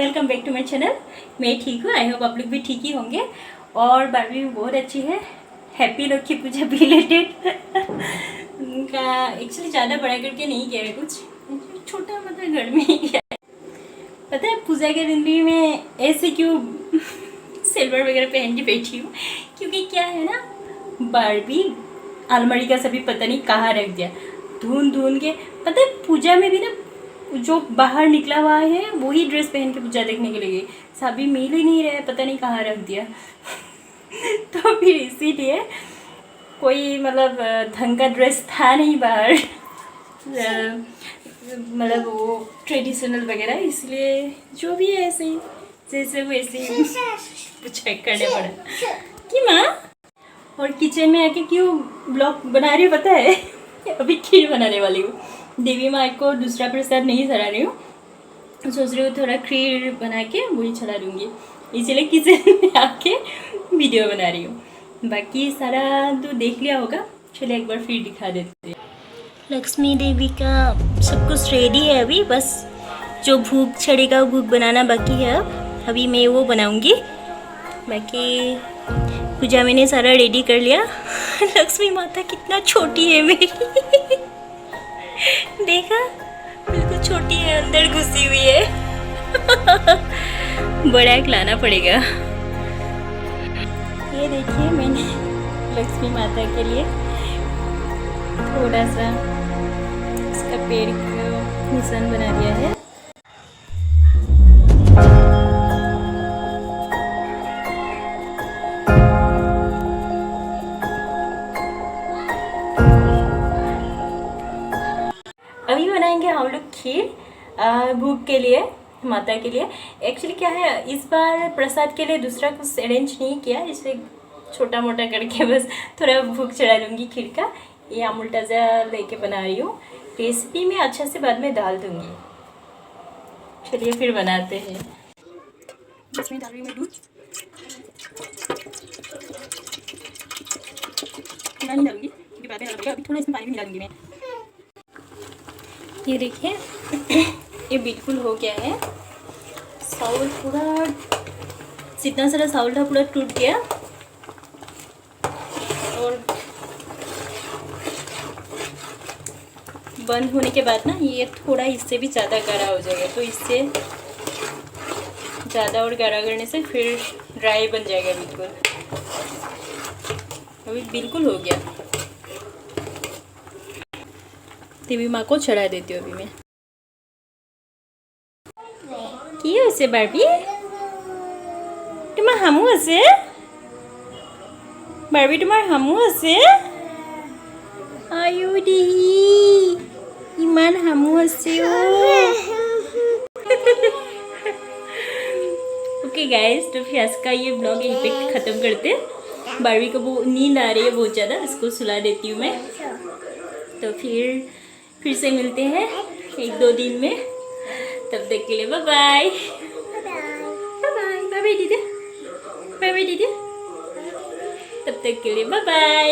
Welcome back to my channel. मैं ठीक हूँ, आई होप आप लोग भी ठीक ही होंगे। और बारबी भी बहुत अच्छी है। हैप्पी लक्ष्मी पूजा रिलेटेड का एक्चुअली ज़्यादा बड़ा करके नहीं किया है, कुछ छोटा मतलब घर में ही किया है। पता है पूजा के दिन भी मैं ऐसे क्यों सिल्वर वगैरह पहन के बैठी हूँ, क्योंकि क्या है ना, बारबी अलमारी का सभी पता नहीं कहाँ रख दिया, ढूंढ के। पता है पूजा में भी ना जो बाहर निकला हुआ है वही ड्रेस पहन के पूजा देखने के लिए, सभी मिल ही नहीं रहे, पता नहीं कहाँ रख दिया तो फिर इसीलिए कोई मतलब ढंग का ड्रेस था नहीं बाहर मतलब वो ट्रेडिशनल वगैरह, इसलिए जो भी है ऐसे ही जैसे वैसे ही चेक करने पड़ा कि माँ। और किचन में आके क्यों ब्लॉग बना रही हूँ पता है अभी खीर बनाने वाली हूँ। देवी माँ को दूसरा प्रसाद नहीं चढ़ा रही हूँ, सोच रही हूँ थोड़ा खीर बना के वही चढ़ा दूँगी, इसीलिए किचन में आके वीडियो बना रही हूँ। बाकी सारा तो देख लिया होगा, चलिए एक बार फिर दिखा देते हैं। लक्ष्मी देवी का सब कुछ रेडी है, अभी बस जो भूख चढ़ेगा भूख बनाना बाकी है। अभी मैं वो बनाऊँगी, बाकी पूजा मैंने सारा रेडी कर लिया। लक्ष्मी माता कितना छोटी है मेरी देखा, बिल्कुल छोटी है, अंदर घुसी हुई है बड़ा एक लाना पड़ेगा। ये देखिए मैंने लक्ष्मी माता के लिए थोड़ा सा इसका पेड़ का निशान बना दिया है। अभी बनाएंगे हम लोग खीर भूख के लिए, माता के लिए। एक्चुअली क्या है, इस बार प्रसाद के लिए दूसरा कुछ अरेंज नहीं किया, इसे छोटा मोटा करके बस थोड़ा भूख चढ़ा दूँगी खीर का। ये अमूल ताज़ा लेके बना रही हूँ, रेसिपी में अच्छा से बाद में डाल दूँगी। चलिए फिर बनाते हैं। इसमें डाल रही हूँ दूध, नहीं डालूंगी क्योंकि बाद में डालूंगी, अभी थोड़ा इसमें पानी भी मिला दूँगी मैं। ये देखिए ये बिल्कुल हो गया है, चावल पूरा जितना सारा चावल था पूरा टूट गया। और बंद होने के बाद ना ये थोड़ा इससे भी ज़्यादा गाढ़ा हो जाएगा, तो इससे ज़्यादा और गाढ़ा करने से फिर ड्राई बन जाएगा बिल्कुल। अभी बिल्कुल हो गया, देवी माँ को चढ़ा देती हूँ अभी मैं। কি হয়েছে বারবি, তোমার হামু আছে? বারবি তোমার হামু আছে? আয়ো দেহি ইমান হামু আছে ও। ओके गाइस, तो फिर आज का ये ब्लॉग यहीं पे ख़त्म करते हैं। बारबी को वो नींद आ रही है बहुत ज़्यादा, इसको सुला देती हूँ मैं। तो फिर से मिलते हैं 1-2 दिन में, तब तक के लिए बाय बाय। बाय बाय दीदी, बाय बाय दीदी, तब तक के लिए बाय बाय।